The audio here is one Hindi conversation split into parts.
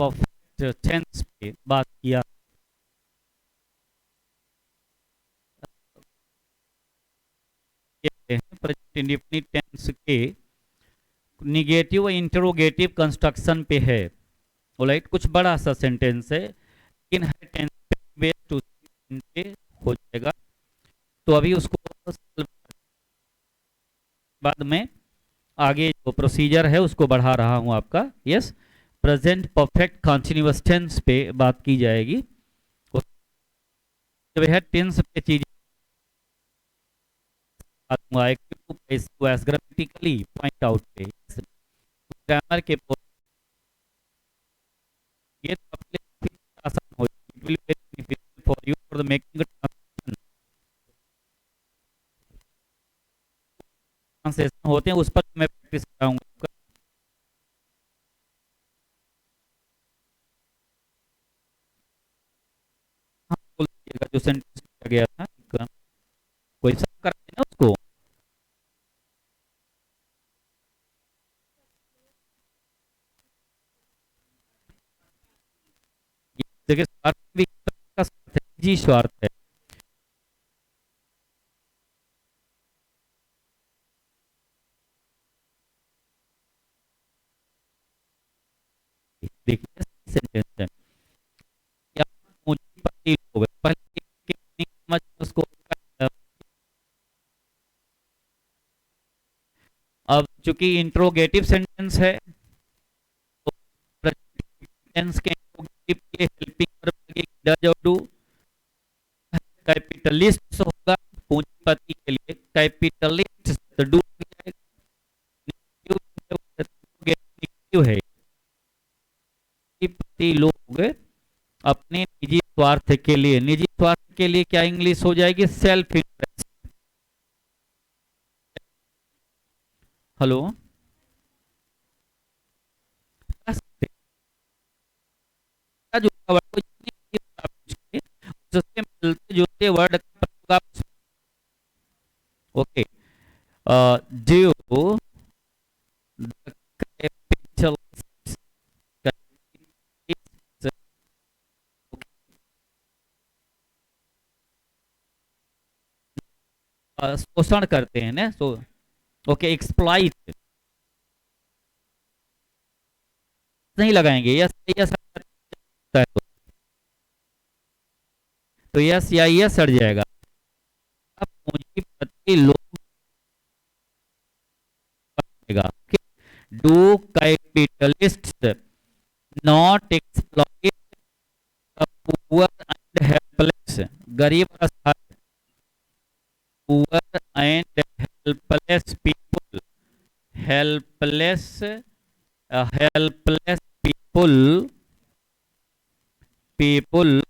परफेक्ट टेंस पे बात किया। प्रेजेंट इंडेफिनिट टेंस के निगेटिव इंटरोगेटिव कंस्ट्रक्शन पे है। ऑलराइट, कुछ बड़ा सा सेंटेंस है लेकिन है टेंस पे टू पे हो जाएगा। तो अभी उसको बाद में आगे जो प्रोसीजर है उसको बढ़ा रहा हूं आपका। Yes, present perfect continuous tense पे बात की जाएगी। जब है टेंस पे चीजें ग्रामेटिकली पॉइंट आउट पे ग्रामर के ये तो आपके लिए आसान हो जाएगी। It will be very beneficial for you for the making translation होते हैं, उस पर मैं प्रैक्टिस कराऊंगा। हाँ, बोल दीजिएगा जो सेंटेंस दिया गया था, कोई सब कराए ना उसको। देखिए स्वार्थ भी का स्वार्थ है, जी स्वार्थ है। देखिए सेंटेंस है या मुझे पति लोग पहले के नहीं समझ उसको। अब चूंकि इंट्रोगेटिव सेंटेंस है तो टेंस के इंट्रोगेटिव के हेल्पिंग वर्ब लगेगी डज और डू। कैपिटलिस्ट होगा पूंजीपति के लिए, कैपिटलिस्ट डू है। पूंजीपति लोग अपने निजी स्वार्थ के लिए, निजी स्वार्थ के लिए क्या इंग्लिश हो जाएगी? Self interest. हेलो, उससे मिलते जुलते वर्ड का प्रयोग आप ओके ड्यू कैपिटल शोषण करते हैं ना, सो ओके एक्सप्लॉइट नहीं लगाएंगे, यस यस तो यस या यस हट जाएगा। अब पूंजीपति लोग do capitalist not exploit poor and helpless, गरीब poor and helpless people, helpless helpless people people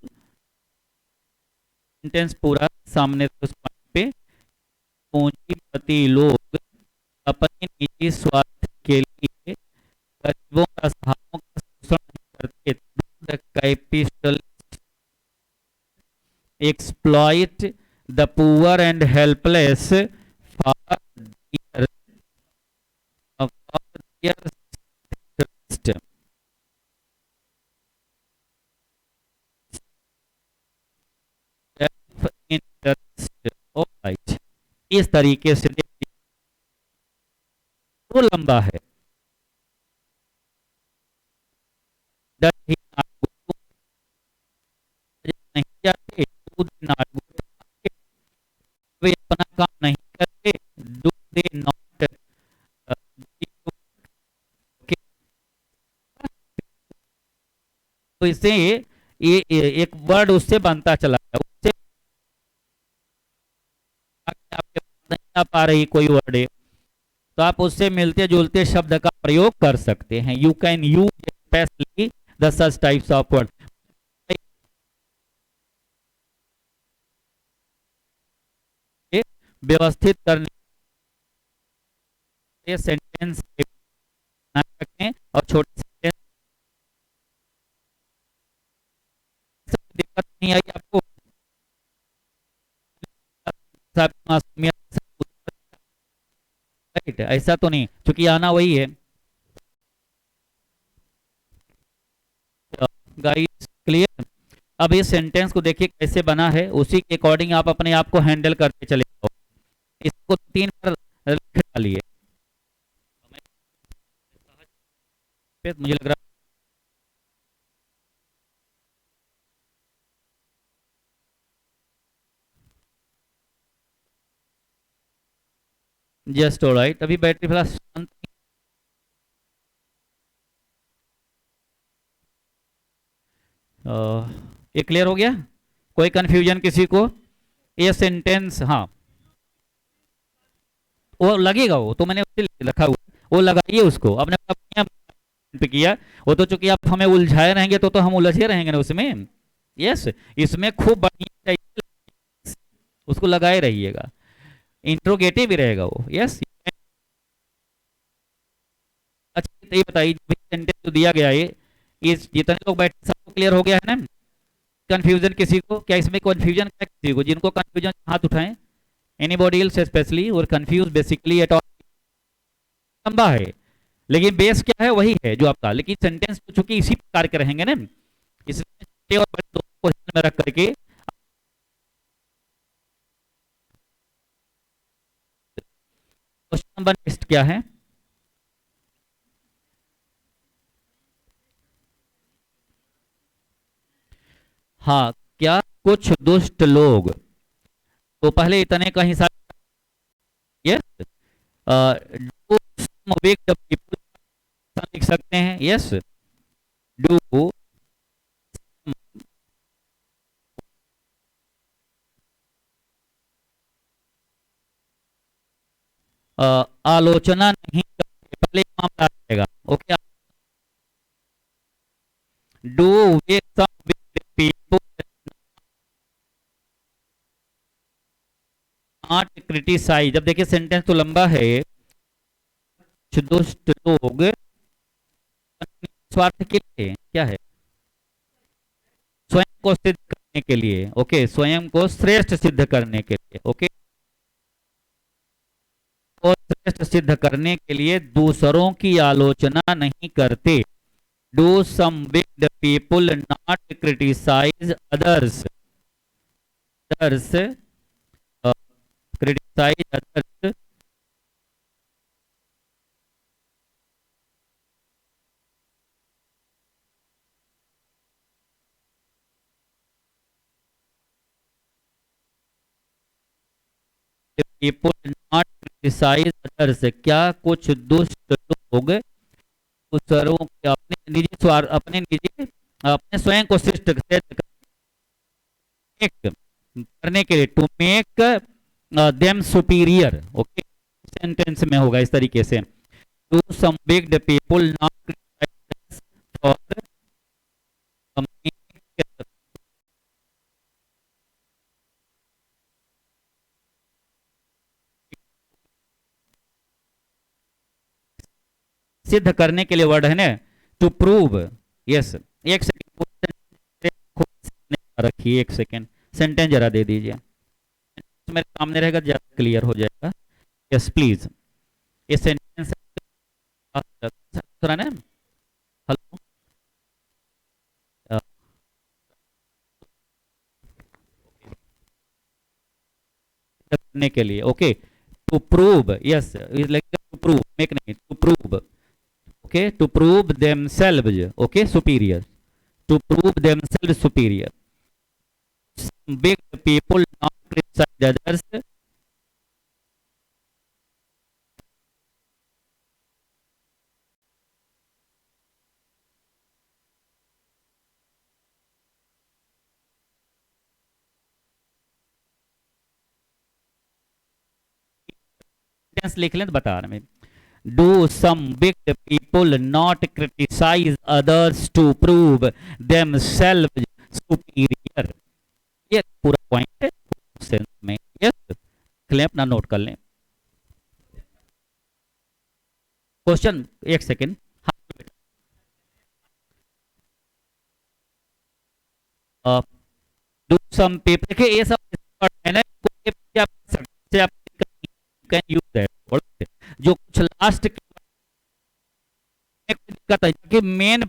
sentence पूरा सामने उस पे पूंजीपति लोग अपने निजी स्वार्थ के लिए गरीबों का सहारों का शोषण नहीं करते। Capital exploit the poor and helpless for their interest। Interest right, इस तरीके से देखिए वो लंबा है। नहीं जाते वे अपना काम नहीं करते, डू दे नॉट। तो इससे ये एक वर्ड उससे बनता चला है, उससे आपके नहीं आ पा रही कोई वर्ड है तो आप उससे मिलते जुलते शब्द का प्रयोग कर सकते हैं। You can use specially the such types of word. व्यवस्थित करने सेंटेंस रखें और छोटे सेंटेंस दिक्कत नहीं आई आपको? राइट, ऐसा तो नहीं, क्योंकि आना वही है। अब इस सेंटेंस को देखिए कैसे बना है, उसी के अकॉर्डिंग आप अपने आप को हैंडल करते चले जाओ। इसको 3 बार लिख डालिए। मुझे लग रहा जस्ट ऑलराइट। अभी बैटरी फिलहाल शांत। ये क्लियर हो गया? कोई कंफ्यूजन किसी को? ये सेंटेंस, हाँ वो लगेगा, वो तो मैंने उसे रखा हुआ है, वो लगाइए उसको। आपने पे किया, वो तो चूंकि आप हमें उलझाए रहेंगे तो हम उलझे रहेंगे ना उसमें। यस, इसमें खूब बढ़िया चाहिए, उसको लगाए रहिएगा, इंट्रोगेटिव भी रहेगा वो। यस। अच्छा तो ये बताइए, सेंटेंस जो दिया गया है, इस जितने लोग बैठे सबको क्लियर हो गया है ना? कंफ्यूजन किसी को? क्या इसमें कंफ्यूजन क्या किसी को? जिनको कंफ्यूजन हाथ उठाएं। एनीबॉडी एल्स स्पेशली और कंफ्यूज बेसिकली एट ऑल? लंबा है लेकिन बेस क्या है, वही है जो आपका। लेकिन सेंटेंस तो चूंकि इसी प्रकार के रहेंगे ना, इसलिए छोटे और बड़े दोनों को ध्यान में रख करके। क्वेश्चन नंबर नेक्स्ट क्या है? हाँ, क्या कुछ दुष्ट लोग, तो पहले इतने का हिसाब। Yes, do some wicked people, लिख सकते हैं। यस, डू आलोचना नहीं करते, पहले मामला आएगा। Okay, do some wicked people not criticise. अब देखिए सेंटेंस तो लंबा है। कुछ दुष्ट लोग स्वार्थ के लिए, क्या है, स्वयं को सिद्ध करने के लिए, ओके, स्वयं को श्रेष्ठ सिद्ध करने के लिए, ओके, और श्रेष्ठ सिद्ध करने के लिए दूसरों की आलोचना नहीं करते। Do some wicked people not criticise others, others criticise others people not criticise others. क्या कुछ दुष्ट लोग दूसरों के अपने निजी स्वार्थ, अपने निजी, अपने स्वयं को श्रेष्ठ करने के लिए, to make them superior. Okay, sentence में होगा इस तरीके से, to some big people not for सिद्ध करने के लिए वर्ड है ना, टू प्रूव। यस, एक सेकंड रखिए, एक सेकंड, सेंटेंस जरा दे दीजिए, मेरे सामने रहेगा, ज्यादा क्लियर हो जाएगा। यस प्लीज, ये सेंटेंस सुना ना? हेलो, करने के लिए, okay, to prove. Yes, to prove, make नहीं, to prove. Okay, to prove themselves, okay, superior, to prove themselves superior. Big people not criticize others, लिख लें तो बता रहे हैं। Do some big people not criticise others to prove them self superior. ये पूरा पॉइंट है सेंस में। यस, लिख लें, अपना नोट कर लें। क्वेश्चन, एक सेकेंड। डू सम पीपल, देखिए ये सब है ना, आप कैन यूज दैट। जो कुछ लास्ट दिक्कत है कि मेन,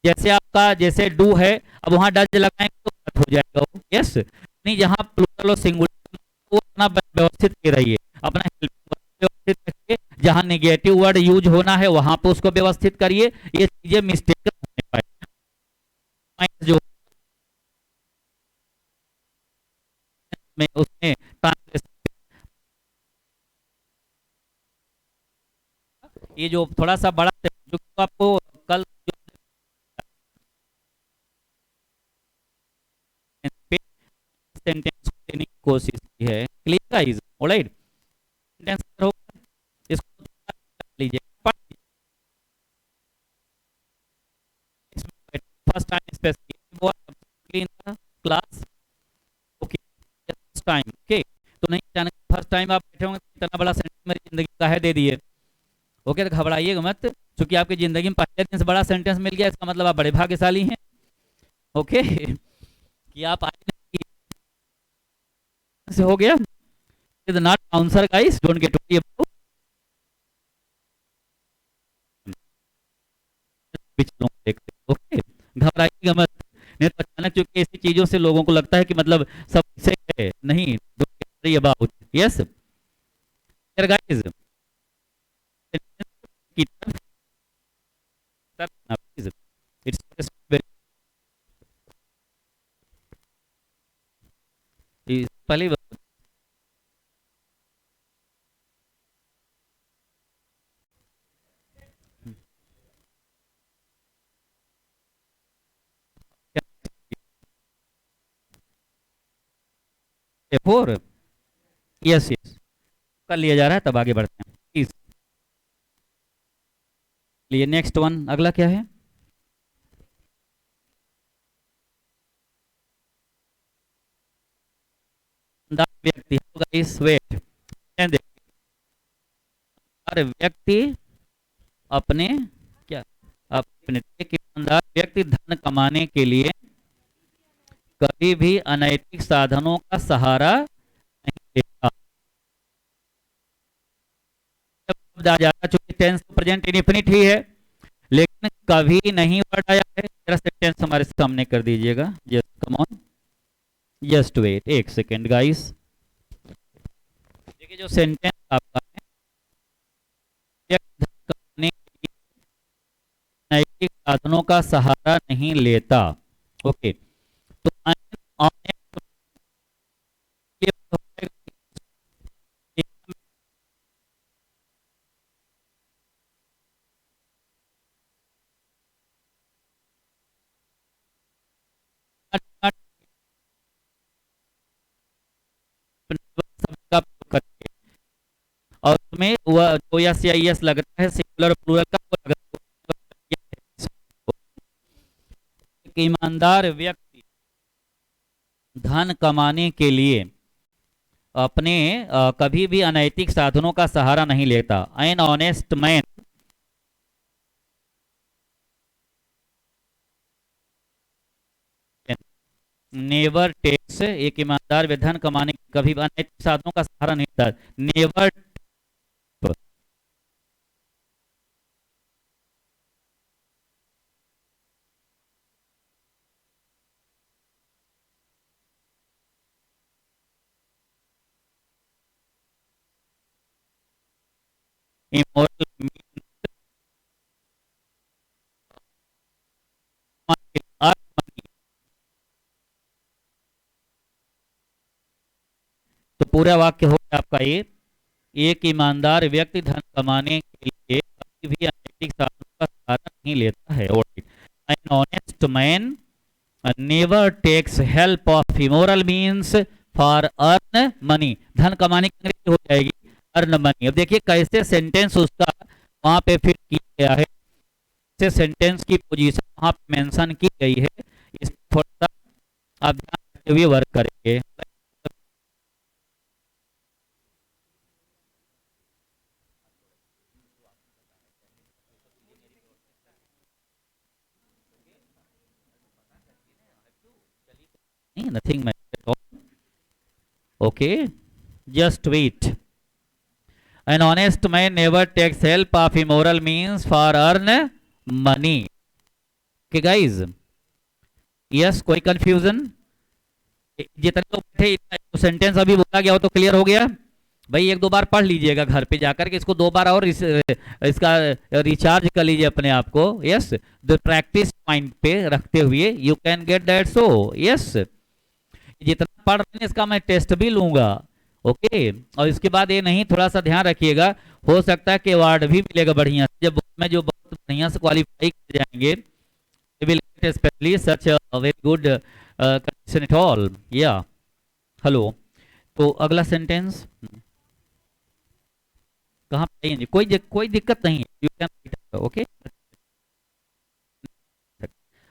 जैसे आपका आपका जैसे डू है, अब वहां डज लगाएंगे तो गलत हो जाएगा वो, यस नहीं, जहां प्लूरल और सिंगुलर वो अपना व्यवस्थित के रहिए, अपना helping verb व्यवस्थित रखिए, जहां नेगेटिव वर्ड यूज होना है वहां पे उसको व्यवस्थित करिए, ये चीजें मिस्टेक होने पाए जो में उसमें ट्रांसलेशन, ये जो थोड़ा सा बड़ा जो आपको कल सेंटेंस देने की कोशिश की है, क्लियर गाइस, ऑलराइट, सेंटेंस होगा, इसको कर लीजिए, first time specific word in the class, okay, first time, okay, तो नहीं अचानक फर्स्ट टाइम आप बैठे होंगे इतना बड़ा सेंटेंस मेरी जिंदगी का है दे दिए, ओके, तो घबराइएगा मत, क्योंकि आपकी जिंदगी में पहले दिन से बड़ा सेंटेंस मिल गया, इसका मतलब आप बड़े भाग्यशाली हैं, ओके, कि आप आए से हो गया, is not answer guys, don't get worry about, okay, घबराइएगा मत, नहीं तो अचानक चूंकि ऐसी चीजों से लोगों को लगता है कि मतलब सब सही है, नहीं, don't get worry about, yes guys, की तरफ इट्स पहले फोर, यस यस कर लिया जा रहा है, तब आगे बढ़ते हैं प्लीज, लिए नेक्स्ट वन, अगला क्या है, व्यक्ति होगा इस वेट, हर व्यक्ति अपने क्या, अपने, एक ईमानदार व्यक्ति धन कमाने के लिए कभी भी अनैतिक साधनों का सहारा नहीं लेता, शब्द आ जाता, चूंकि टेंस तो प्रेजेंट इंडेफिनिट ही है, लेकिन कभी नहीं वर्ड आया है, जरा सेंटेंस हमारे सामने कर दीजिएगा, just come on, just wait एक सेकेंड गाइस, देखिए जो सेंटेंस आपका है, व्यक्ति धन कमाने के लिए नैतिक साधनों का सहारा नहीं लेता, ओके, तो का प्रयोग करके, और उसमें वह जो यस या यस लगता है सिंगुलर प्लूरल का वो लगता है, एक ईमानदार व्यक्ति धन कमाने के लिए अपने कभी भी अनैतिक साधनों का सहारा नहीं लेता, an honest man never takes, एक ईमानदार व्यक्ति धन कमाने कभी भी अनैतिक साधनों का सहारा नहीं लेता, नेवर immoral, तो पूरा वाक्य हो गया आपका ये, एक ईमानदार व्यक्ति धन कमाने के लिए कभी भी अनैतिक साधनों का सहारा नहीं लेता है, an honest man never takes help of immoral means for earn money, धन कमाने की अंग्रेजी हो जाएगी अर्न मनी, अब देखिए कैसे सेंटेंस उसका वहां पे फिट किया गया है, कैसे सेंटेंस की पोजीशन वहां पे मेंशन की गई है, इस थोड़ा सा आप ध्यान रखते हुए वर्क करेंगे, nothing at all, okay, just wait, an honest man never takes help of immoral means for earn money, okay guys, yes, कोई कंफ्यूजन? जितने लोग थे तो सेंटेंस अभी बोला गया हो तो क्लियर हो गया भाई। एक दो बार पढ़ लीजिएगा घर पे जाकर के, इसको दो बार और इसका रिचार्ज कर लीजिए अपने आप को। यस, द प्रैक्टिस पॉइंट पे रखते हुए you can get that. So yes, जितना पढ़ रहे हैं इसका मैं टेस्ट भी लूंगा। ओके, और इसके बाद ये नहीं, थोड़ा सा ध्यान रखिएगा, हो सकता है कि अवार्ड भी मिलेगा बढ़िया से, जब में जो बहुत बढ़िया से क्वालिफाई कर जाएंगे, will get specially such a very good condition at all. या हेलो, तो अगला सेंटेंस कहाँ पे आएंगे? कोई दिक्कत नहीं है, you can. Okay,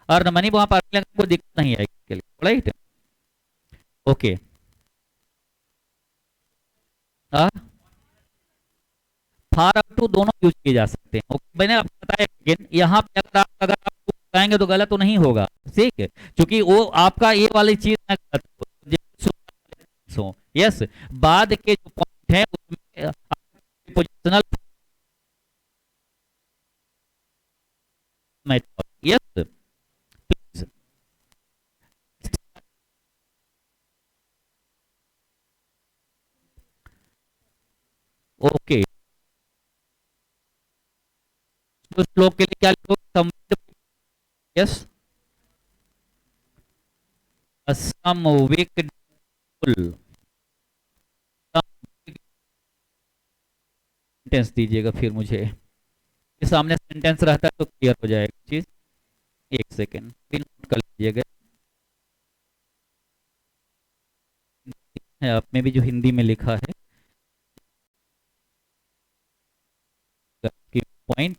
earn money वहां पर कोई दिक्कत नहीं है, right? Okay, far up to दोनों यूज किए जा सकते हैं। ओके, मैंने आपको बताया, लेकिन यहाँ पे अगर आप बताएंगे तो गलत तो नहीं होगा, ठीक है? क्योंकि वो आपका ये वाली चीज ना गलत हो। यस, बाद के जो पॉइंट है उसमें positional method. Yes, please. Okay, तो श्लोक के लिए क्या लिखोगे? यस, समविक सेंटेंस दीजिएगा फिर मुझे, सामने सेंटेंस रहता है तो क्लियर हो जाएगा चीज। एक सेकेंड नोट कर लीजिएगा, है आप में भी जो हिंदी में लिखा है पॉइंट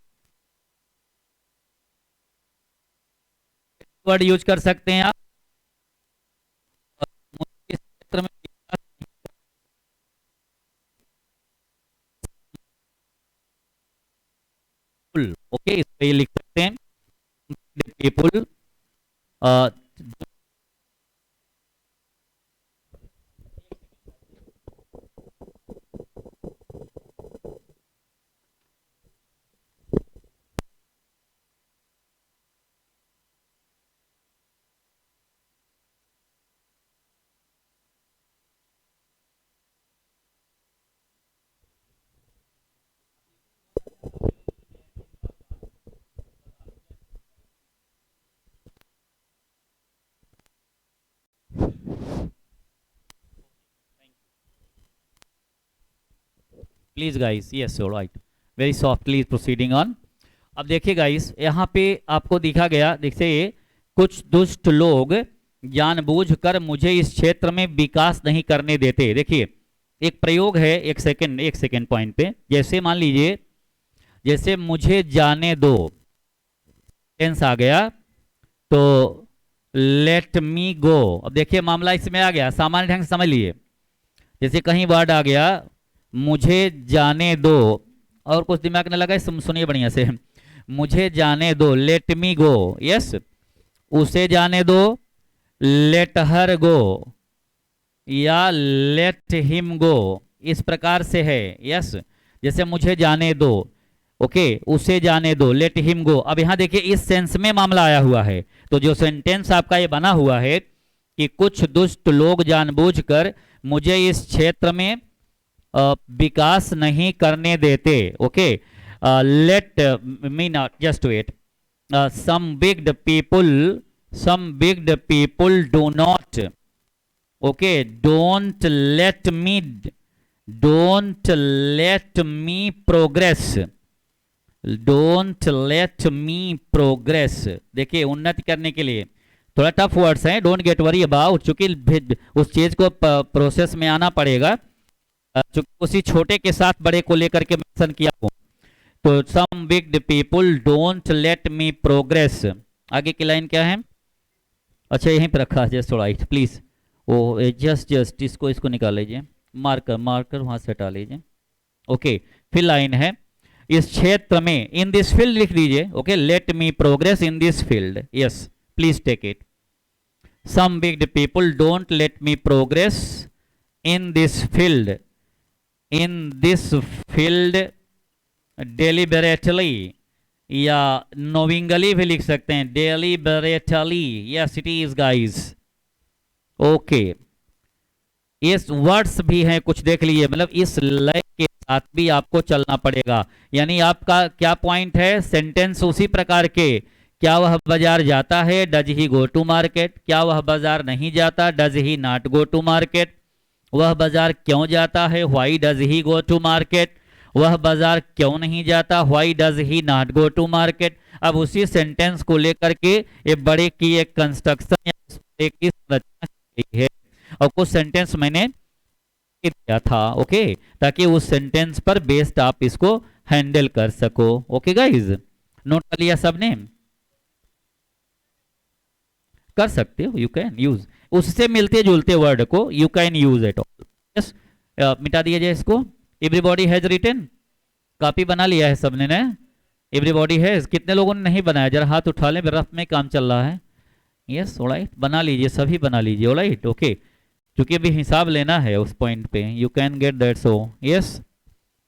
वर्ड यूज कर सकते हैं आप। इस क्षेत्र में ओके, इस पे लिख सकते हैं people. Please guys, yes right, very softly proceeding on. अब देखिए गाइस, यहाँ पे आपको दिखा गया, देखिए कुछ दुष्ट लोग जानबूझकर मुझे इस क्षेत्र में विकास नहीं करने देते। देखिए एक प्रयोग है, एक सेकेंड पॉइंट पे, जैसे मान लीजिए, जैसे मुझे जाने दो टेंस आ गया तो लेट मी गो। अब देखिए मामला इसमें आ गया, सामान्य ढंग से समझ लिए। जैसे कहीं वर्ड आ गया मुझे जाने दो, और कुछ दिमाग न लगा, सुनिए बढ़िया से, मुझे जाने दो, लेट मी गो। यस, उसे जाने दो, लेट हर गो, या लेट हिम गो, इस प्रकार से है। यस, जैसे मुझे जाने दो, ओके, उसे जाने दो, लेट हिम गो। अब यहां देखिए इस सेंस में मामला आया हुआ है, तो जो सेंटेंस आपका ये बना हुआ है कि कुछ दुष्ट लोग जानबूझकर मुझे इस क्षेत्र में विकास नहीं करने देते। Okay, let me not just wait, some big people do not, okay, don't let me progress, don't let me progress। देखिए उन्नति करने के लिए थोड़ा टफ वर्ड्स हैं, डोंट गेट वरी अबाउट, चूंकि उस चीज को प्रोसेस में आना पड़ेगा, चूंकि उसी छोटे के साथ बड़े को लेकर के मेंशन किया हूं। तो some big people don't let me progress, आगे की लाइन क्या है? अच्छा यहीं पे रखा है, जस्ट राइट प्लीज, वो जस्ट इसको निकाल लीजिए, मार्कर वहां से हटा लीजिए। ओके, फिर लाइन है, इस क्षेत्र में, इन दिस फील्ड लिख दीजिए। Okay, let me progress in this field. Yes, please take it, some big people don't let me progress in this field deliberately, या नोविंगली भी लिख सकते हैं, deliberately, yes it is guys. Okay, इस वर्ड्स भी हैं कुछ, देख लीजिए, मतलब इस लय के साथ भी आपको चलना पड़ेगा। यानी आपका क्या पॉइंट है, सेंटेंस उसी प्रकार के, क्या वह बाजार जाता है, does he go to market, क्या वह बाजार नहीं जाता, does he not go to market, वह बाजार क्यों जाता है, why does he go to market, वह बाजार क्यों नहीं जाता, why does he not go to market. अब उसी सेंटेंस को लेकर के ये बड़े की एक कंस्ट्रक्शन या एक की संरचना की गई है, और कुछ सेंटेंस मैंने दिया था, ओके, ताकि उस सेंटेंस पर बेस्ड आप इसको हैंडल कर सको। ओके गाइज, नोट कर लिया सबने, कर सकते हो, यू कैन यूज, उससे मिलते जुलते वर्ड को you can use at all. Yes, मिटा दिया जाए इसको। एवरीबॉडी हैज रिटन, कॉपी बना लिया है सबने ने, एवरीबॉडी हैज, कितने लोगों ने नहीं बनाया, जरा हाथ उठा लें, रफ में काम चल रहा है। यस, ऑलराइट, बना लीजिए, सभी बना लीजिए, ऑलराइट, ओके, क्योंकि अभी हिसाब लेना है उस पॉइंट पे, you can get that, so yes.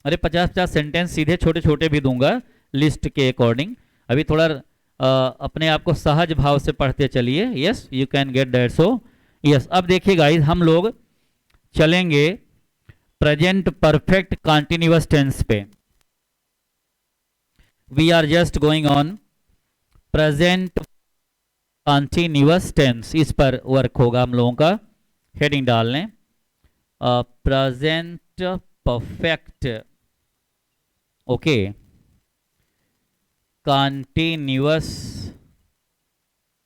अरे 50-50 सेंटेंस सीधे छोटे छोटे भी दूंगा लिस्ट के अकॉर्डिंग, अभी थोड़ा अपने आप को सहज भाव से पढ़ते चलिए। Yes, you can get that, so yes. अब देखिए गाइस, हम लोग चलेंगे प्रेजेंट परफेक्ट कंटिन्यूअस टेंस पे। We are just going on present continuous tense, इस पर वर्क होगा हम लोगों का। हेडिंग डाल लें, present perfect, okay, continuous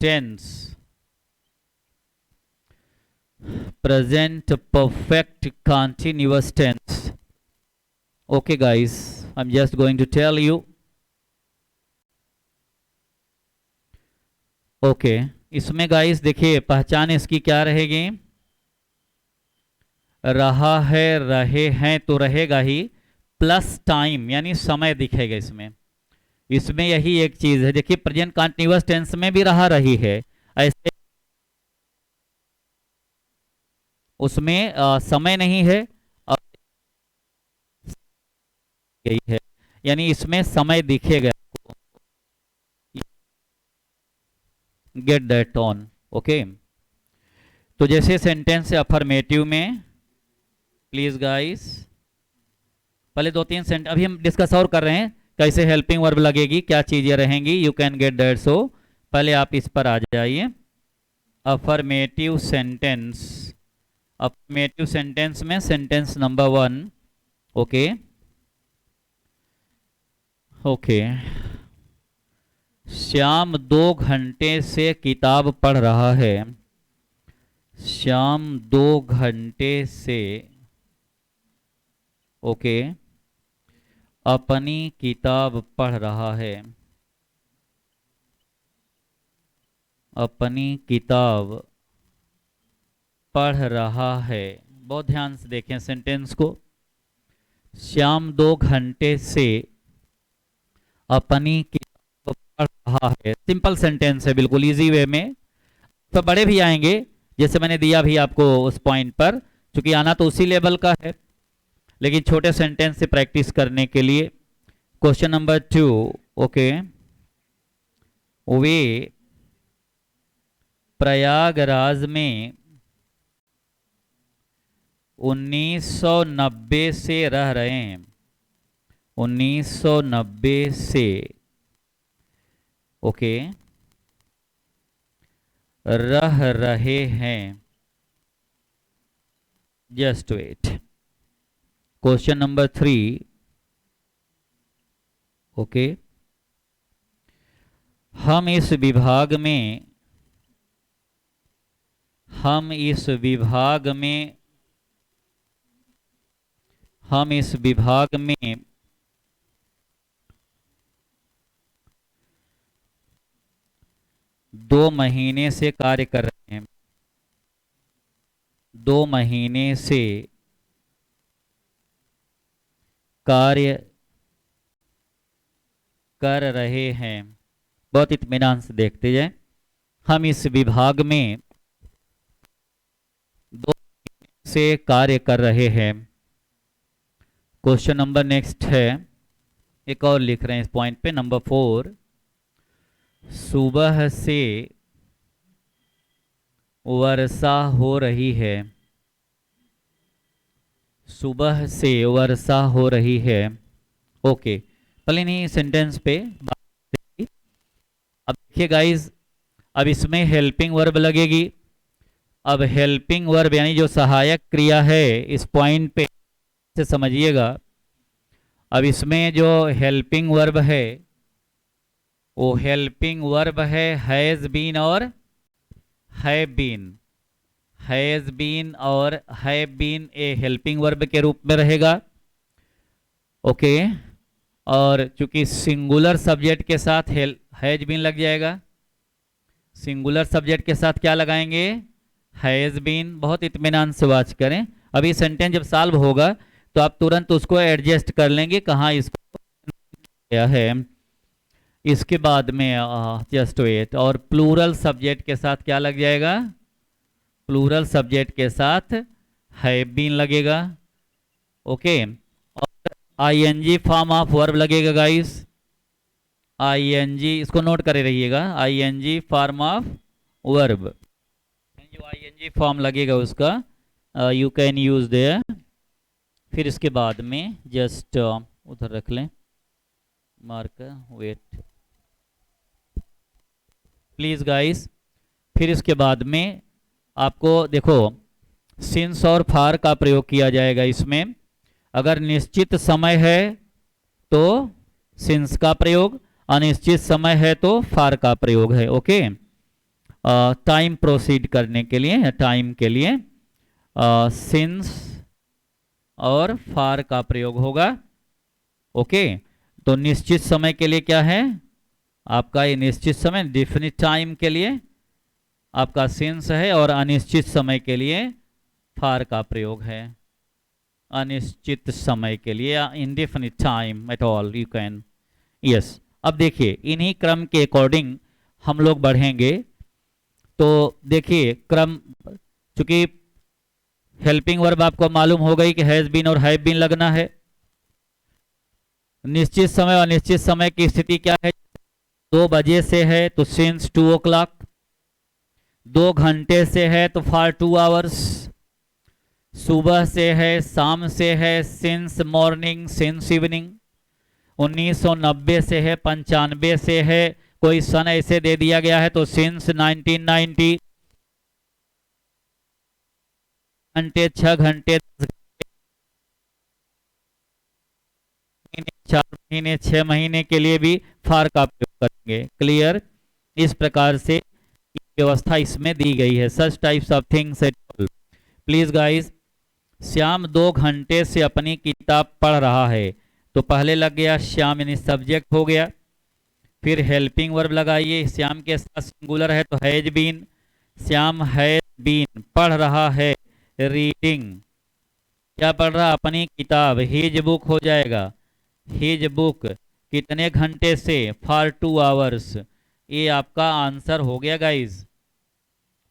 tense, present perfect continuous tense. Okay guys, I'm just going to tell you. Okay, इसमें गाइस देखिए पहचान इसकी क्या रहेगी, रहा है, रहे हैं तो रहेगा ही, प्लस टाइम यानी समय दिखेगा इसमें। इसमें यही एक चीज है, देखिए प्रेजेंट कंटिन्यूअस टेंस में भी रहा रही है, ऐसे उसमें समय नहीं है और यही है, यानी इसमें समय दिखेगा, गेट दैट ऑन, ओके। तो जैसे सेंटेंस है अफर्मेटिव में, प्लीज गाइस, पहले 2-3 सेंटेंस अभी हम डिस्कस और कर रहे हैं, कैसे हेल्पिंग वर्ब लगेगी, क्या चीजें रहेंगी, यू कैन गेट दैट, सो पहले आप इस पर आ जाइए। अफर्मेटिव सेंटेंस, अफर्मेटिव सेंटेंस में sentence number 1, okay okay, Shyam 2 घंटे से किताब पढ़ रहा है, श्याम 2 घंटे से, ओके, अपनी किताब पढ़ रहा है, अपनी किताब पढ़ रहा है। बहुत ध्यान से देखें सेंटेंस को, श्याम 2 घंटे से अपनी किताब पढ़ रहा है, सिंपल सेंटेंस है, बिल्कुल इजी वे में। तो बड़े भी आएंगे, जैसे मैंने दिया भी आपको उस पॉइंट पर, क्योंकि आना तो उसी लेवल का है, लेकिन छोटे सेंटेंस से प्रैक्टिस करने के लिए। क्वेश्चन नंबर 2, ओके, वे प्रयागराज में 1990 से रह रहे हैं, 1990 से, ओके, रह रहे हैं, just wait. Question number 3, okay, हम इस विभाग में, हम इस विभाग में, हम इस विभाग में 2 महीने से कार्य कर रहे हैं, 2 महीने से कार्य कर रहे हैं। बहुत इत्मीनान से देखते जाए, हम इस विभाग में 2 महीने से कार्य कर रहे हैं। क्वेश्चन नंबर नेक्स्ट है, एक और लिख रहे हैं इस पॉइंट पे, नंबर 4, सुबह से वर्षा हो रही है। सुबह से वर्षा हो रही है। ओके, पहले नहीं सेंटेंस पे बात करेंगे। अब देखिए गाइस, अब इसमें हेल्पिंग वर्ब लगेगी। अब हेल्पिंग वर्ब यानी जो सहायक क्रिया है, इस पॉइंट पे से समझिएगा। अब इसमें जो हेल्पिंग वर्ब है वो हेल्पिंग वर्ब है हैज बीन और हैव बीन। हैज बीन और have been a helping verb के रूप में रहेगा। ओके, और चूंकि सिंगुलर सब्जेक्ट के साथ हैज बीन लग जाएगा। सिंगुलर सब्जेक्ट के साथ क्या लगाएंगे? Has been. बहुत इत्मीनान से वाच करें। अभी सेंटेंस जब सॉल्व होगा तो आप तुरंत उसको एडजस्ट कर लेंगे कहाँ इसको क्या है। इसके बाद में जस्ट वेट, और प्लूरल सब्जेक्ट के साथ क्या लग जाएगा? प्लूरल सब्जेक्ट के साथ हैव बीन लगेगा। ओके, और आईएनजी फॉर्म ऑफ वर्ब लगेगा गाइस। आईएनजी, इसको नोट करे रहिएगा, आईएनजी फॉर्म ऑफ वर्ब। जो आईएनजी फॉर्म लगेगा उसका यू कैन यूज देयर। फिर इसके बाद में जस्ट उधर रख लें मार्कर, वेट प्लीज गाइस। फिर इसके बाद में आपको देखो सिंस और फार का प्रयोग किया जाएगा इसमें। अगर निश्चित समय है तो सिंस का प्रयोग, अनिश्चित समय है तो फार का प्रयोग है। ओके, टाइम प्रोसीड करने के लिए, टाइम के लिए सिंस और फार का प्रयोग होगा। ओके, तो निश्चित समय के लिए क्या है आपका? ये निश्चित समय, डेफिनिट टाइम के लिए आपका सिंस है, और अनिश्चित समय के लिए फार का प्रयोग है। अनिश्चित समय के लिए, indefinite time at all you can. Yes, अब देखिए इन्हीं क्रम के अकॉर्डिंग हम लोग बढ़ेंगे। तो देखिए क्रम, चूंकि हेल्पिंग वर्ब आपको मालूम हो गई कि हैज बीन और हैव बीन लगना है। निश्चित समय और अनिश्चित समय की स्थिति क्या है? 2 बजे से है तो सिंस 2 o'clock, 2 घंटे से है तो फॉर 2 hours, सुबह से है, शाम से है, सिंस मॉर्निंग, सिंस इवनिंग। 1990 से है, 95 से है, कोई सन ऐसे दे दिया गया है तो सिंस 1990। घंटे, 6 घंटे, 10 घंटे, 4 महीने, 6 महीने के लिए भी फार का प्रयोग करेंगे। क्लियर? इस प्रकार से व्यवस्था इसमें दी गई है। Such types of things at all. Please guys, Shyam 2 घंटे से अपनी किताब पढ़ रहा है, तो पहले लग गया श्याम यानी सब्जेक्ट हो गया। फिर हेल्पिंग वर्ब लगाइए, श्याम के साथ सिंगुलर है तो has been. Shyam has been पढ़ रहा है, रीडिंग। क्या पढ़ रहा? अपनी किताब, हिज बुक हो जाएगा। हिज बुक कितने घंटे से? For 2 hours। ये आपका आंसर हो गया गाइज,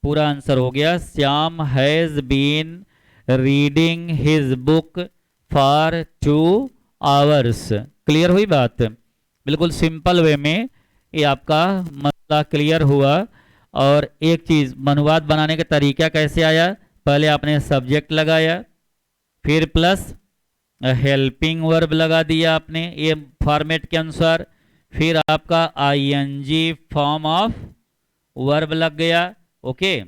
पूरा आंसर हो गया। Shyam has been reading his book for 2 hours। Clear हुई बात? बिल्कुल सिंपल वे में ये आपका मसला क्लियर हुआ। और एक चीज, अनुवाद बनाने का तरीका कैसे आया? पहले आपने सब्जेक्ट लगाया, फिर प्लस हेल्पिंग वर्ब लगा दिया आपने ये फॉर्मेट के अनुसार, फिर आपका आईएनजी फॉर्म ऑफ वर्ब लग गया। ओके,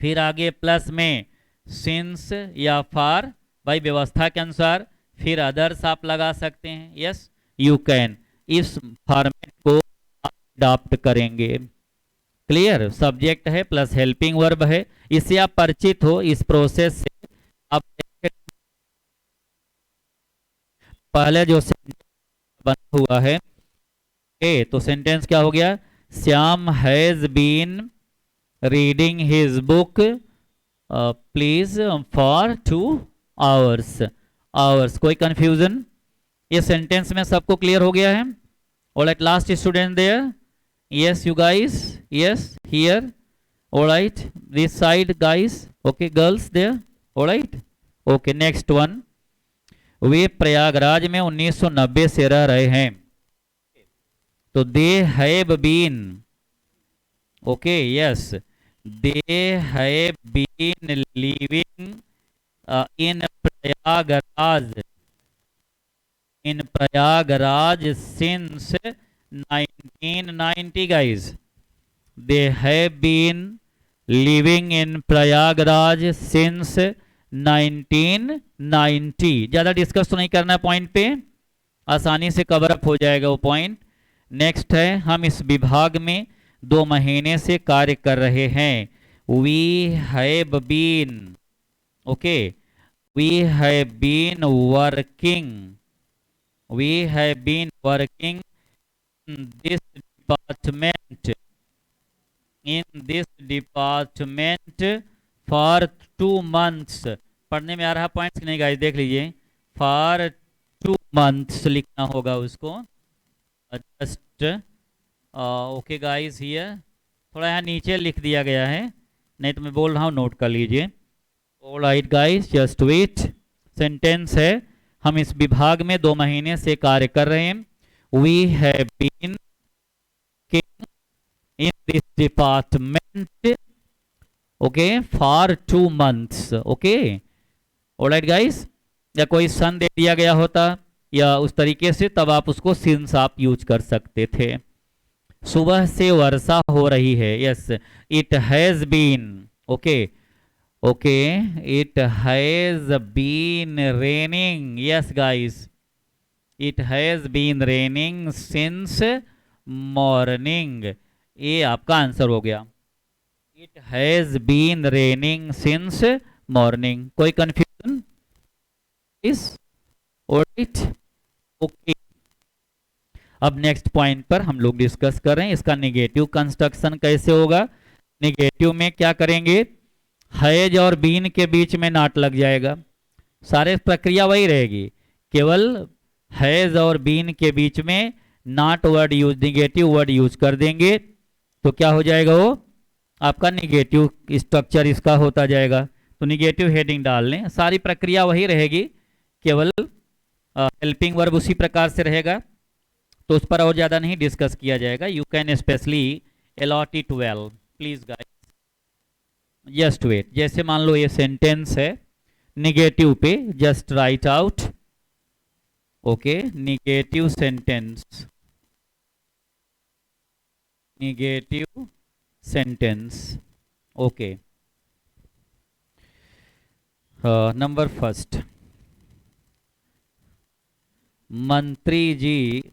फिर आगे प्लस में सिंस या फार भाई व्यवस्था के अनुसार, फिर अदर्स आप लगा सकते हैं। यस यू कैन, इस फॉर्मेट को अडॉप्ट करेंगे। क्लियर? सब्जेक्ट है प्लस हेल्पिंग वर्ब है, इससे आप परिचित हो इस प्रोसेस से। आप पहले जो बना हुआ है तो सेंटेंस क्या हो गया? Shyam has been reading his book please for 2 hours। Hours, कोई कंफ्यूजन? ये सेंटेंस में सबको क्लियर हो गया है? All right, last student there? Yes you guys? Yes here? All right, this side guys? Okay, girls there? All right, okay. Next one, वे प्रयागराज में 1990 से रह रहे हैं। तो they have been, okay yes, they have been living in Prayagraj, in Prayagraj since 1990 guys, they have been living in Prayagraj since 1990। ज्यादा डिस्कस तो नहीं करना है पॉइंट पे, आसानी से कवर अप हो जाएगा वो पॉइंट। नेक्स्ट है, हम इस विभाग में 2 महीने से कार्य कर रहे हैं। We have been, okay, we have been working, we have been working in this department, in this department for 2 months। पढ़ने में आ रहा पॉइंट्स नहीं गाइस, देख लीजिए, for 2 months लिखना होगा उसको। जस्ट ओके गाइस, हियर थोड़ा यहाँ नीचे लिख दिया गया है, नहीं तो मैं बोल रहा हूँ नोट कर लीजिए। Alright guys, just wait. Sentence है, हम इस विभाग में 2 महीने से कार्य कर रहे हैं। We have been in this department, okay, for 2 months, okay, alright guys। या कोई सन दे दिया गया होता या उस तरीके से, तब आप उसको सिंस आप यूज कर सकते थे। सुबह से वर्षा हो रही है, yes, it has been, okay okay, it has been raining, yes guys, it has been raining since morning. ये आपका आंसर हो गया, it has been raining since morning. कोई कंफ्यूजन इस? Alright, okay. अब नेक्स्ट पॉइंट पर हम लोग डिस्कस कर रहे हैं, इसका नेगेटिव कंस्ट्रक्शन कैसे होगा। नेगेटिव में क्या करेंगे, हैज और बीन के बीच में नॉट लग जाएगा, सारे प्रक्रिया वही रहेगी, केवल हैज और बीन के बीच में not word use, negative word use कर देंगे, तो क्या हो जाएगा, वो आपका निगेटिव स्ट्रक्चर इसका होता जाएगा। तो निगेटिव हेडिंग डाल लें, सारी प्रक्रिया वही रहेगी, केवल हेल्पिंग वर्ब उसी प्रकार से रहेगा, तो उस पर और ज्यादा नहीं डिस्कस किया जाएगा। You can specially allot it well, please guys, just wait. जैसे मान लो ये सेंटेंस है, निगेटिव पे just write out, okay, negative sentence, negative sentence, okay. Number first, मंत्री जी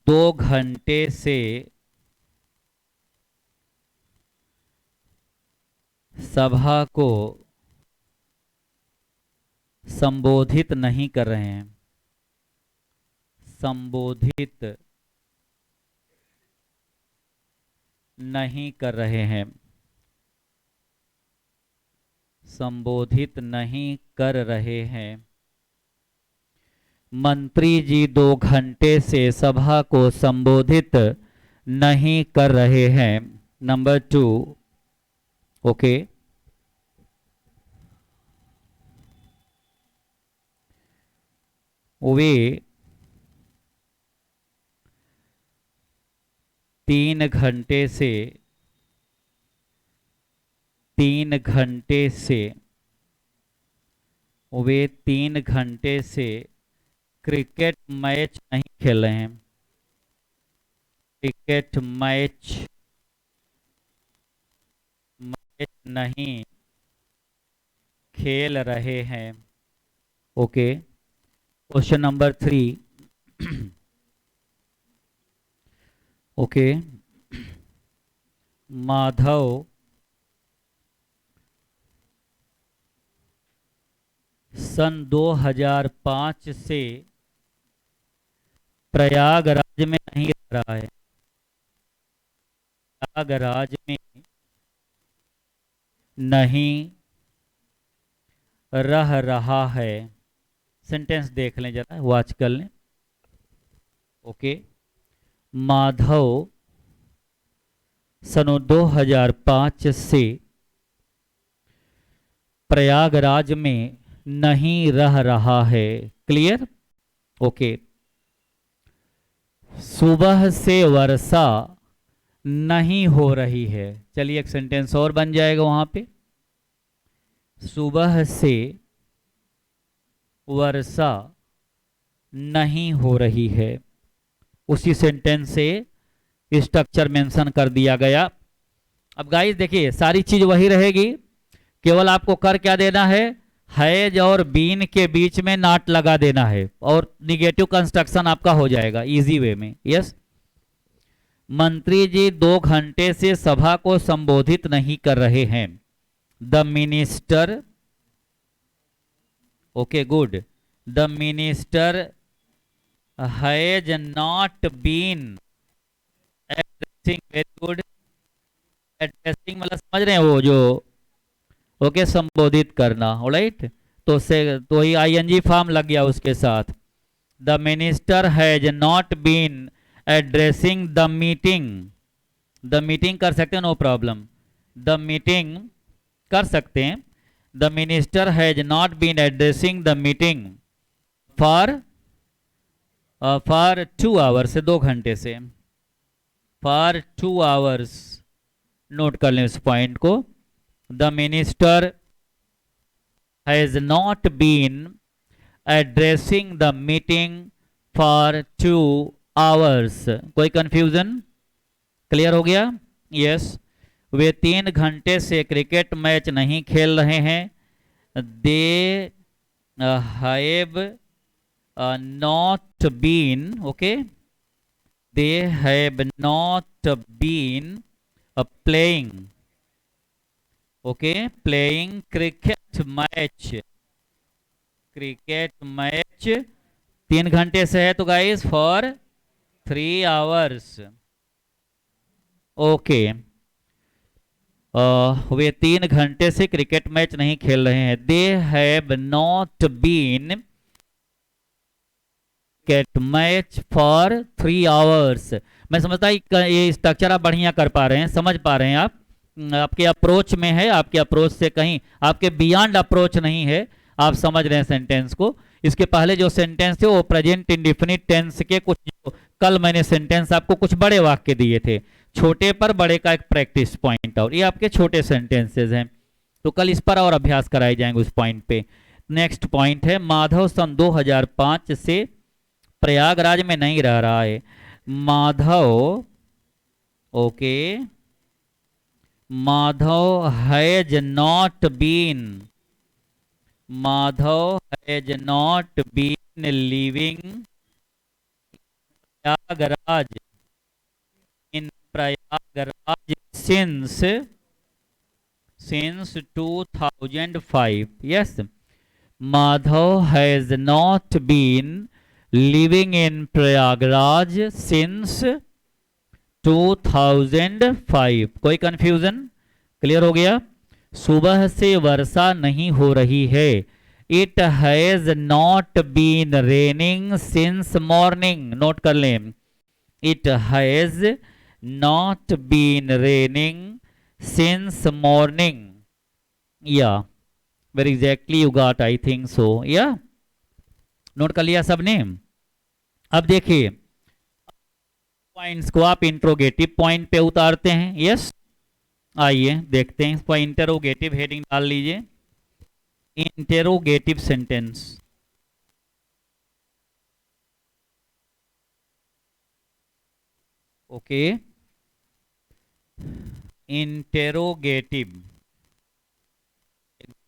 2 घंटे से सभा को संबोधित नहीं कर रहे हैं, संबोधित नहीं कर रहे हैं, संबोधित नहीं कर रहे हैं। मंत्री जी 2 घंटे से सभा को संबोधित नहीं कर रहे हैं। नंबर 2, ओके, वे 3 घंटे से 3 घंटे से, वे 3 घंटे से क्रिकेट मैच नहीं खेल रहे हैं, क्रिकेट मैच नहीं खेल रहे हैं, okay. Question number 3, okay, Madhav सन 2005 से प्रयागराज में नहीं रह रहा है, प्रयागराज में नहीं रह रहा है। सेंटेंस देख लें जरा, वॉच कर लें, ओके। माधव सन 2005 से प्रयागराज में नहीं रह रहा है। क्लियर? ओके। सुबह से वर्षा नहीं हो रही है। चलिए एक सेंटेंस और बन जाएगा वहां पे। सुबह से वर्षा नहीं हो रही है। उसी सेंटेंस से स्ट्रक्चर मेंशन कर दिया गया। अब गाइस देखिए सारी चीज वही रहेगी, केवल आपको कर क्या देना हैज और बीन के बीच में नॉट लगा देना है और निगेटिव कंस्ट्रक्शन आपका हो जाएगा इजी वे में। यस। मंत्री जी 2 घंटे से सभा को संबोधित नहीं कर रहे हैं। The minister, okay good, the minister has not been addressing, very good, addressing मतलब समझ रहे हैं वो जो ओके संबोधित करना। ऑलराइट, तो से तो ही आईएनजी फॉर्म लग गया उसके साथ। The minister has not been addressing the meeting. The meeting कर सकते हैं, नो प्रॉब्लम, द मीटिंग कर सकते हैं। The minister has not been addressing the meeting for 2 hours से 2 घंटे से, फॉर 2 आवर्स। नोट कर लें इस पॉइंट को। The minister has not been addressing the meeting for 2 hours. कोई कंफ्यूजन? क्लियर हो गया? यस। वे 3 घंटे से क्रिकेट मैच नहीं खेल रहे हैं। They have not been, okay, they have not been playing, okay, playing cricket match। 3 घंटे से है तो गाइस फॉर 3 आवर्स। ओके, वे 3 घंटे से क्रिकेट मैच नहीं खेल रहे हैं। They have not been cricket match for 3 hours. मैं समझता ये स्ट्रक्चर आप बढ़िया कर पा रहे हैं, समझ पा रहे हैं आप। आपके अप्रोच में है, आपके अप्रोच से कहीं आपके बियॉन्ड अप्रोच नहीं है, आप समझ रहे हैं सेंटेंस को। इसके पहले जो सेंटेंस थे वो प्रेजेंट इंडिफिनिट टेंस के कुछ, जो कल मैंने सेंटेंस आपको कुछ बड़े वाक्य दिए थे, छोटे पर बड़े का एक प्रैक्टिस पॉइंट, और ये आपके छोटे सेंटेंसेज हैं, तो कल इस पर और अभ्यास कराए जाएंगे उस पॉइंट पे। नेक्स्ट पॉइंट है, माधव सन 2005 से प्रयागराज में नहीं रह रहा है। Madhav, okay, Madhav has not been, Madhav has not been living Prayagraj, in Prayagraj since 2005। Yes, Madhav has not been living in Prayagraj since 2005। कोई कंफ्यूजन? क्लियर हो गया? सुबह से वर्षा नहीं हो रही है। It has not been raining since morning. Note कर लें, it has not been raining since morning. Yeah very exactly you got, I think so. Yeah note कर लिया सबने? अब देखिए पॉइंट्स को आप इंट्रोगेटिव पॉइंट पे उतारते हैं। यस, आइए देखते हैं। इस पर इंटरोगेटिव हेडिंग डाल लीजिए, interrogative sentence. Okay, interrogative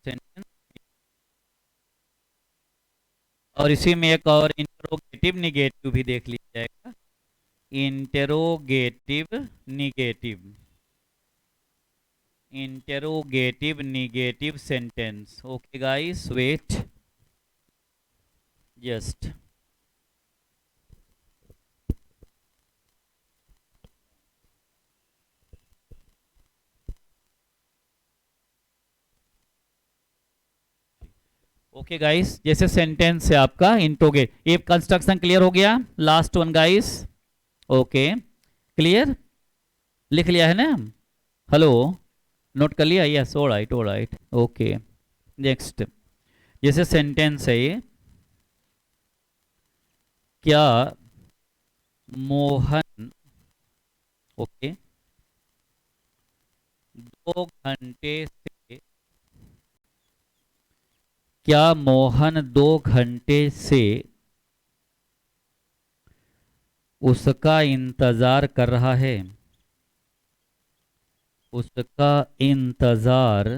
sentence, और इसी में एक और इंटरोगेटिव निगेटिव भी देख लिया जाएगा। Interrogative negative, interrogative negative sentence. Okay guys, wait just. Okay guys, जैसे सेंटेंस है आपका इंट्रोगेट, ये कंस्ट्रक्शन क्लियर हो गया? Last one guys, okay clear? लिख लिया है ना? हेलो, नोट कर लिया? Yes, alright alright, okay. Next, जैसे सेंटेंस है ये, क्या मोहन ओके 2 घंटे से, क्या मोहन 2 घंटे से उसका इंतजार कर रहा है, उसका इंतजार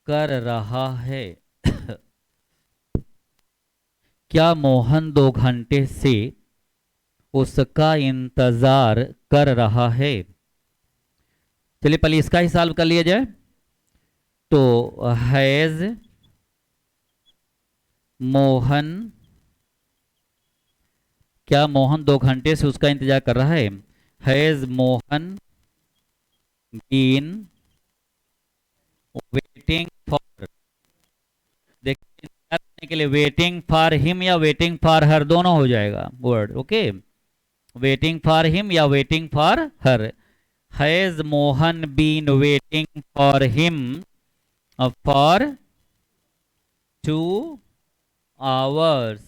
कर रहा है। क्या मोहन 2 घंटे से उसका इंतजार कर रहा है। चलिए पहले इसका ही सॉल्व कर लिया जाए। तो हैज मोहन, क्या मोहन 2 घंटे से उसका इंतजार कर रहा है। Has Mohan been waiting for, देखिए इंतजार करने के लिए वेटिंग फॉर हिम या वेटिंग फॉर हर दोनों हो जाएगा word. Okay, waiting for him या waiting for her. Has Mohan been waiting for him for 2 hours,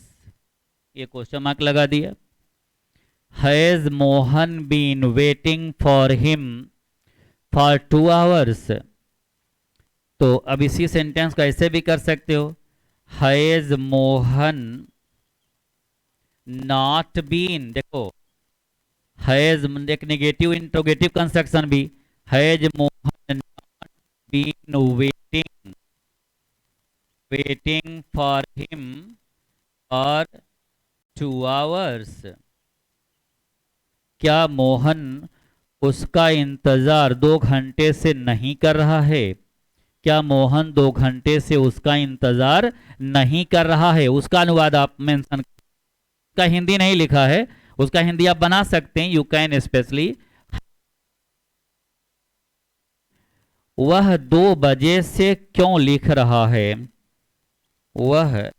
ये क्वेश्चन मार्क लगा दिया। Has Mohan been waiting for him for 2 hours. तो अब इसी सेंटेंस को ऐसे भी कर सकते हो, हैज मोहन नॉट बीन, देखो हैज एक नेगेटिव इंट्रोगेटिव कंस्ट्रक्शन भी, has Mohan not been waiting for him for 2 hours. क्या मोहन उसका इंतजार 2 घंटे से नहीं कर रहा है। क्या मोहन 2 घंटे से उसका इंतजार नहीं कर रहा है। उसका अनुवाद आप मेंशन, उसका हिंदी नहीं लिखा है, उसका हिंदी आप बना सकते हैं, यू कैन स्पेशली। वह 2 बजे से क्यों लिख रहा है। वह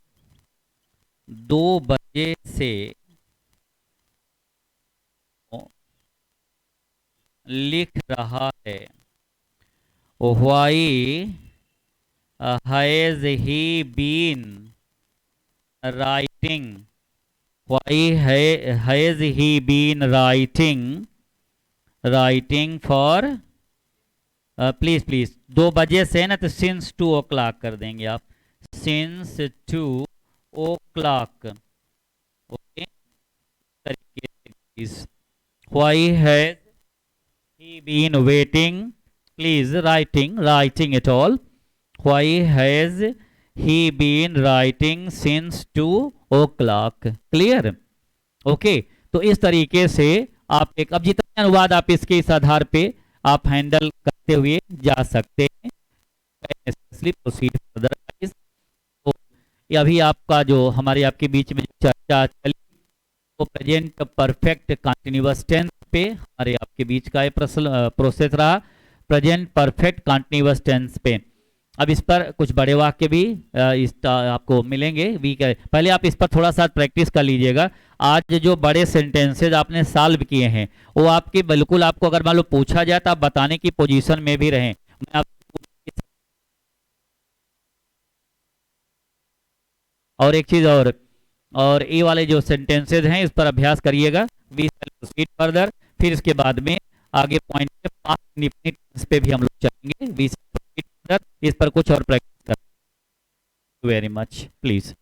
2 बजे से लिख रहा है। Why has he been writing, why has he been writing for, please 2 बजे से ना, तो सिंस 2 o'clock कर देंगे आप, since 2 o'clock। Okay, why has he been waiting, please writing it all, why has he been writing since 2 o'clock, clear। Okay, तो इस तरीके से आप एक, अब जितने अनुवाद आप इसके इस आधार पे आप हैंडल करते हुए जा सकते हैं। Proceed further. तो ये अभी आपका जो हमारे आपके बीच में चर्चा चली, तो प्रेजेंट परफेक्ट कंटिन्यूअस टेंस पे हमारे आपके बीच का प्रोसेस रहा, प्रेजेंट परफेक्ट कंटिन्यूअस टेंस पे। अब इस पर कुछ बड़े वाक्य भी आपको मिलेंगे वीक, पहले आप इस पर थोड़ा सा प्रैक्टिस कर लीजिएगा। आज जो बड़े सेंटेंसेज आपने सॉल्व किए हैं वो आपके बिल्कुल, आपको अगर मान लो पूछा जाए तो आप बताने की पोजीशन में भी रहें। मैं और एक चीज और ये वाले जो सेंटेंसेज हैं इस पर अभ्यास करिएगा। वी शैल प्रोसीड फर्दर, फिर इसके बाद में आगे पॉइंट पे पास्ट इंडेफिनिट पे भी हम लोग चलेंगे। वी शैल प्रोसीड फर्दर, इस पर कुछ और प्रैक्टिस करें। Very much please.